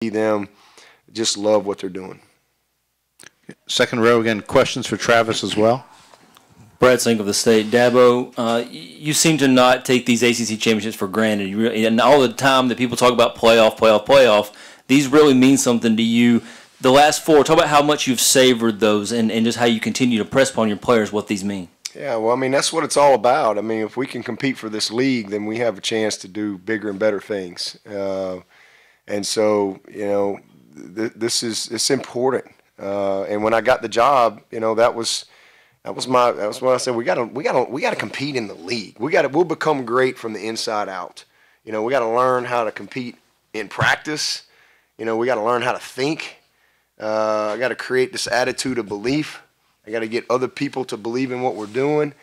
see them just love what they're doing. Second row again, questions for Travis as well. Brad Sink of the State. Dabo, you seem to not take these ACC championships for granted. And all the time that people talk about playoff, these really mean something to you. The last four, talk about how much you've savored those and just how you continue to press upon your players what these mean. Yeah, well, I mean, that's what it's all about. I mean, if we can compete for this league, then we have a chance to do bigger and better things. And so, you know, it's important. And when I got the job, you know, that was what I said. We gotta compete in the league. We'll become great from the inside out. You know, we got to learn how to compete in practice. You know, we got to learn how to think. I got to create this attitude of belief. I got to get other people to believe in what we're doing,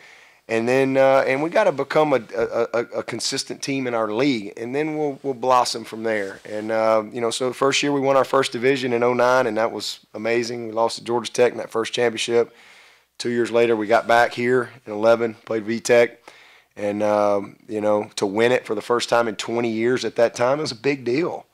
and then and we got to become a consistent team in our league, and then we'll blossom from there. And you know, so the first year we won our first division in '09, and that was amazing. We lost to Georgia Tech in that first championship. 2 years later, we got back here in '11, played VTech, and you know, to win it for the first time in 20 years at that time, it was a big deal.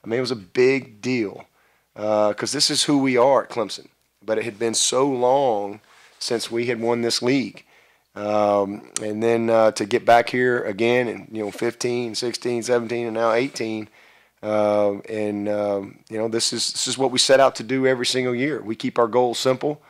I mean, it was a big deal because this is who we are at Clemson. But it had been so long since we had won this league. And then to get back here again in, you know, 15, 16, 17, and now 18. You know, this is what we set out to do every single year. We keep our goals simple.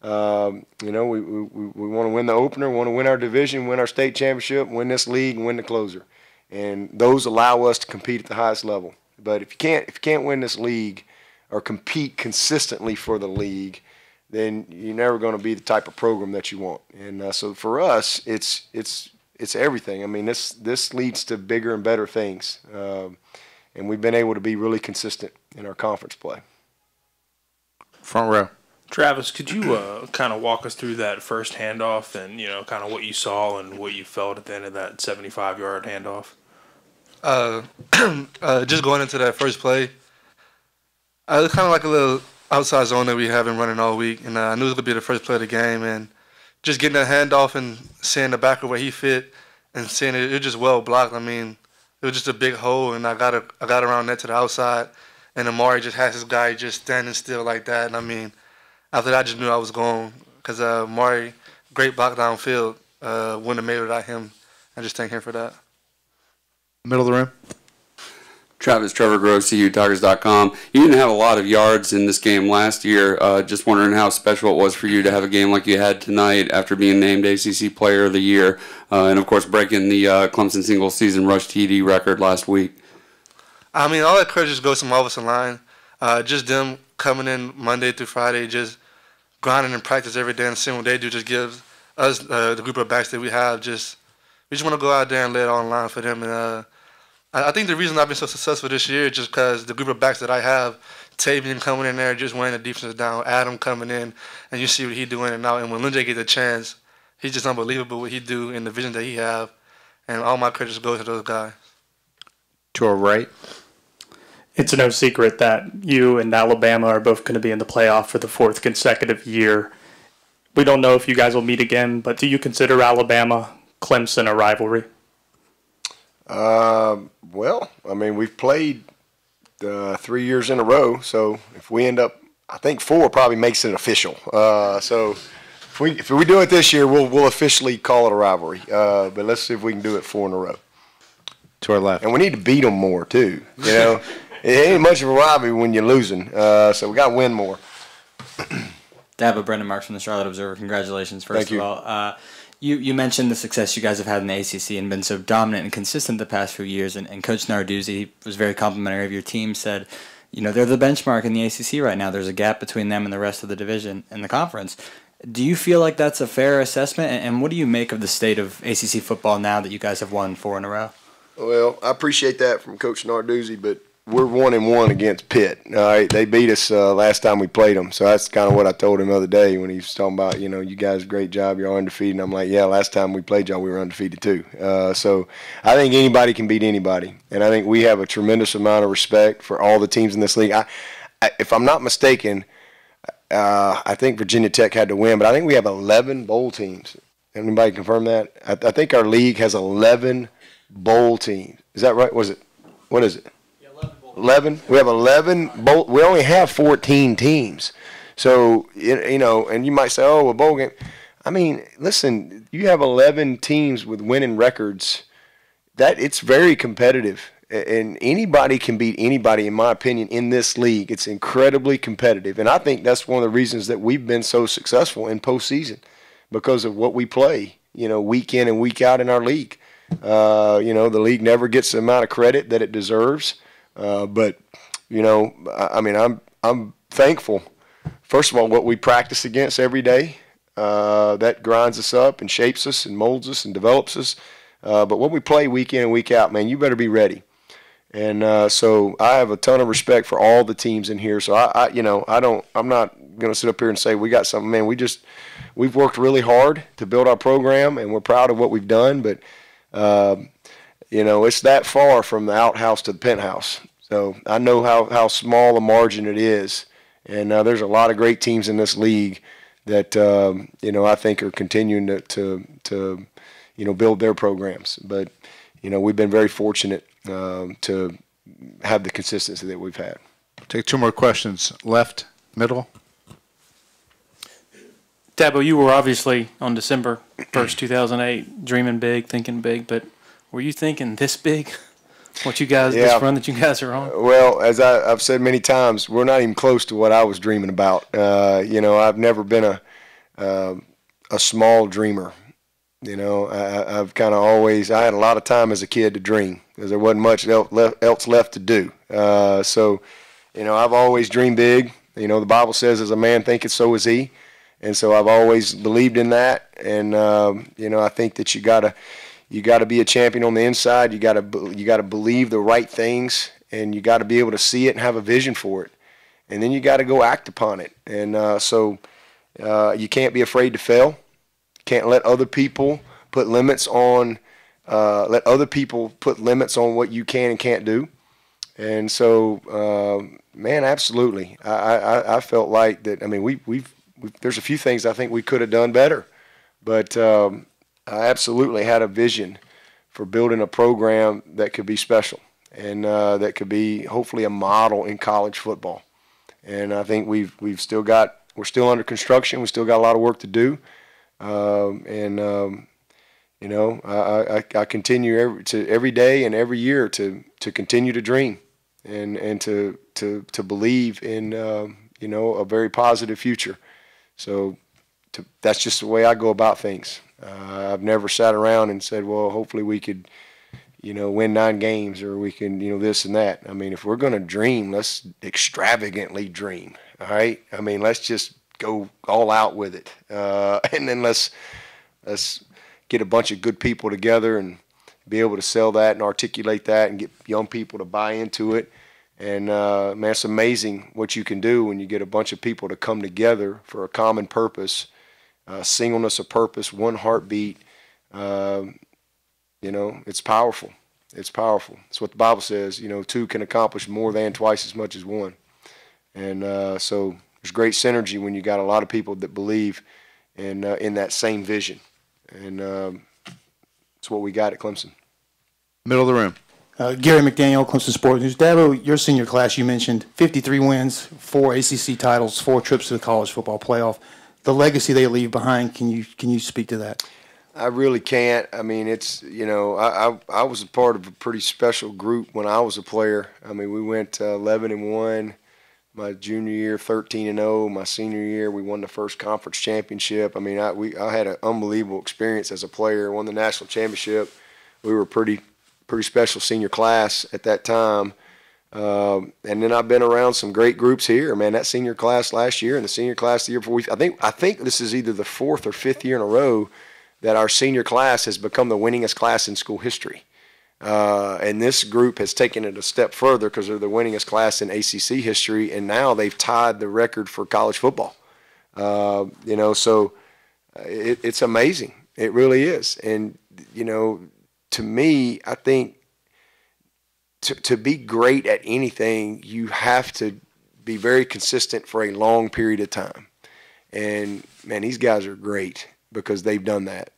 You know, we want to win the opener, want to win our division, win our state championship, win this league, and win the closer. And those allow us to compete at the highest level. But if you can't win this league or compete consistently for the league, then you're never going to be the type of program that you want. And so for us, it's everything. I mean, this leads to bigger and better things, and we've been able to be really consistent in our conference play. Front row. Travis, could you kind of walk us through that first handoff and, you know, kind of what you saw and what you felt at the end of that 75-yard handoff? Just going into that first play, it was kind of like a little outside zone that we have been running all week, and I knew it was going to be the first play of the game, and just getting that handoff and seeing the back of where he fit and seeing it was just well blocked. I mean, it was just a big hole, and I got around that to the outside, and Amari just has his guy just standing still like that, and I mean, after that I just knew I was going because Amari, great block downfield, wouldn't have made it without him. I just thank him for that. Middle of the room. Travis, Trevor Groves, CUTigers.com. You didn't have a lot of yards in this game last year. Just wondering how special it was for you to have a game like you had tonight after being named ACC Player of the Year, and of course breaking the Clemson single-season rush TD record last week. I mean, all that credit just goes to my offensive line. Just them coming in Monday through Friday, just grinding in practice every day and seeing what they do just gives us the group of backs that we have. We just want to go out there and lay it all on line for them. And I think the reason I've been so successful this year is just because the group of backs that I have, Tavian coming in there, just weighing the defense down, Adam coming in, and you see what he doing and out. And when Lindsay gets a chance, he's just unbelievable what he do and the vision that he have. And all my credits go to those guys. To our right. It's no secret that you and Alabama are both going to be in the playoff for the fourth consecutive year. We don't know if you guys will meet again, but do you consider Alabama, Clemson a rivalry? Well, I mean, we've played 3 years in a row, so if we end up, I think 4 probably makes it official. So if we do it this year, we'll officially call it a rivalry. But let's see if we can do it 4 in a row. To our left. And we need to beat them more too. You know, it ain't much of a rivalry when you're losing. So we got to win more. Dabo, Brendan Marks from the Charlotte Observer. Congratulations, first Thank you. of all. You mentioned the success you guys have had in the ACC and been so dominant and consistent the past few years. And Coach Narduzzi was very complimentary of your team, said, you know, they're the benchmark in the ACC right now. There's a gap between them and the rest of the division and the conference. Do you feel like that's a fair assessment? And what do you make of the state of ACC football now that you guys have won 4 in a row? Well, I appreciate that from Coach Narduzzi, but we're 1-1 against Pitt. All right, they beat us last time we played them, so that's kind of what I told him the other day when he was talking about, you know, you guys, great job, you're undefeated. And I'm like, yeah, last time we played y'all, we were undefeated too. So I think anybody can beat anybody, and I think we have a tremendous amount of respect for all the teams in this league. If I'm not mistaken, I think Virginia Tech had to win, but I think we have 11 bowl teams. Anybody confirm that? I think our league has 11 bowl teams. Is that right? What is it? Yeah, 11 bowl 11. We have 11. We only have 14 teams. So, you know, and you might say, oh, a bowl game. I mean, listen, you have 11 teams with winning records. It's very competitive. And anybody can beat anybody, in my opinion, in this league. It's incredibly competitive. And I think that's one of the reasons that we've been so successful in postseason, because of what we play, you know, week in and week out in our league. You know, the league never gets the amount of credit that it deserves. But, you know, I mean, I'm thankful, first of all, what we practice against every day. That grinds us up and shapes us and molds us and develops us. But what we play week in and week out, man, you better be ready. And so I have a ton of respect for all the teams in here. So I'm not going to sit up here and say we got something. Man, we've worked really hard to build our program, and we're proud of what we've done. But you know, it's that far from the outhouse to the penthouse. So I know how small a margin it is, and there's a lot of great teams in this league that you know, I think are continuing to you know, build their programs. But you know, we've been very fortunate to have the consistency that we've had. Take two more questions. Left, middle. Dabo, you were obviously on December 1st, 2008, dreaming big, thinking big, but were you thinking this big? This run that you guys are on? Well, as I've said many times, we're not even close to what I was dreaming about. You know, I've never been a small dreamer. You know, I've kind of always, I had a lot of time as a kid to dream because there wasn't much else left to do. So, you know, I've always dreamed big. You know, the Bible says, as a man thinketh, so is he. And so I've always believed in that. And, you know, I think that you gotta be a champion on the inside. You gotta believe the right things, and you gotta be able to see it and have a vision for it. And then you gotta go act upon it. And so you can't be afraid to fail. Can't let other people put limits on what you can and can't do. And so, man, absolutely. I felt like that. I mean, there's a few things I think we could have done better, but I absolutely had a vision for building a program that could be special and that could be hopefully a model in college football. And I think we're still under construction. We still got a lot of work to do. You know, I continue every day and every year to continue to dream and to believe in you know, a very positive future. So that's just the way I go about things. I've never sat around and said, well, hopefully we could, you know, win 9 games, or we can, you know, this and that. I mean, if we're going to dream, let's extravagantly dream. All right. I mean, let's just go all out with it. And then let's get a bunch of good people together and be able to sell that and articulate that and get young people to buy into it. And, man, it's amazing what you can do when you get a bunch of people to come together for a common purpose, singleness of purpose, one heartbeat. You know, it's powerful. It's powerful. It's what the Bible says, you know, 2 can accomplish more than twice as much as 1. And so there's great synergy when you got a lot of people that believe in that same vision. And it's what we got at Clemson. Middle of the room. Gary McDaniel, Clemson Sports News. Dabo, your senior class, you mentioned 53 wins, 4 ACC titles, 4 trips to the college football playoff. The legacy they leave behind, can you speak to that? I really can't. I mean, it's, you know, I was a part of a pretty special group when I was a player. I mean, we went 11-1 my junior year, 13-0. My senior year, we won the first conference championship. I mean, I had an unbelievable experience as a player. Won the national championship. We were a pretty special senior class at that time. And then I've been around some great groups here. Man, that senior class last year and the senior class the year before, I think this is either the 4th or 5th year in a row that our senior class has become the winningest class in school history. And this group has taken it a step further because they're the winningest class in ACC history, and now they've tied the record for college football. You know, so it's amazing. It really is. And, you know, to me, I think to be great at anything, you have to be very consistent for a long period of time. And, man, these guys are great because they've done that.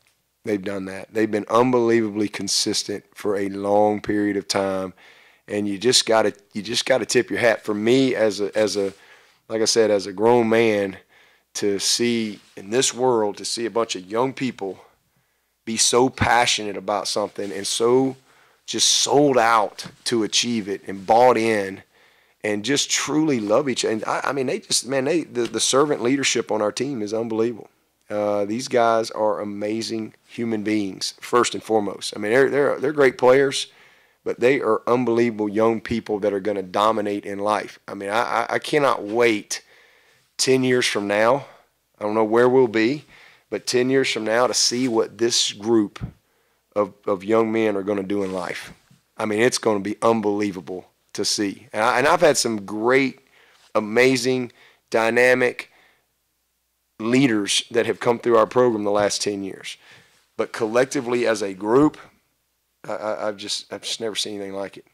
They've done that. They've been unbelievably consistent for a long period of time. and you just got to tip your hat. For me, as a like I said, as a grown man, to see in this world, to see a bunch of young people be so passionate about something and so just sold out to achieve it and bought in and just truly love each other. And I mean, the servant leadership on our team is unbelievable. These guys are amazing human beings, first and foremost. I mean, they're great players, but they are unbelievable young people that are going to dominate in life. I mean, I cannot wait 10 years from now. I don't know where we'll be, but 10 years from now to see what this group of young men are going to do in life. I mean, it's going to be unbelievable to see. And I've had some great, amazing, dynamic leaders that have come through our program the last 10 years. But collectively as a group, I've just never seen anything like it.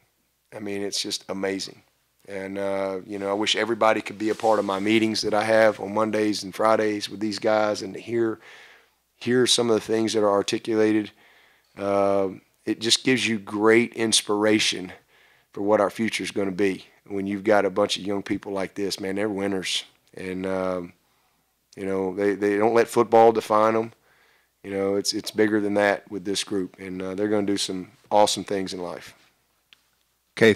I mean, it's just amazing. And, I wish everybody could be a part of my meetings that I have on Mondays and Fridays with these guys and to hear some of the things that are articulated. It just gives you great inspiration for what our future is going to be. When you've got a bunch of young people like this, man, they're winners. And, they don't let football define them. It's bigger than that with this group. And they're going to do some awesome things in life. Okay.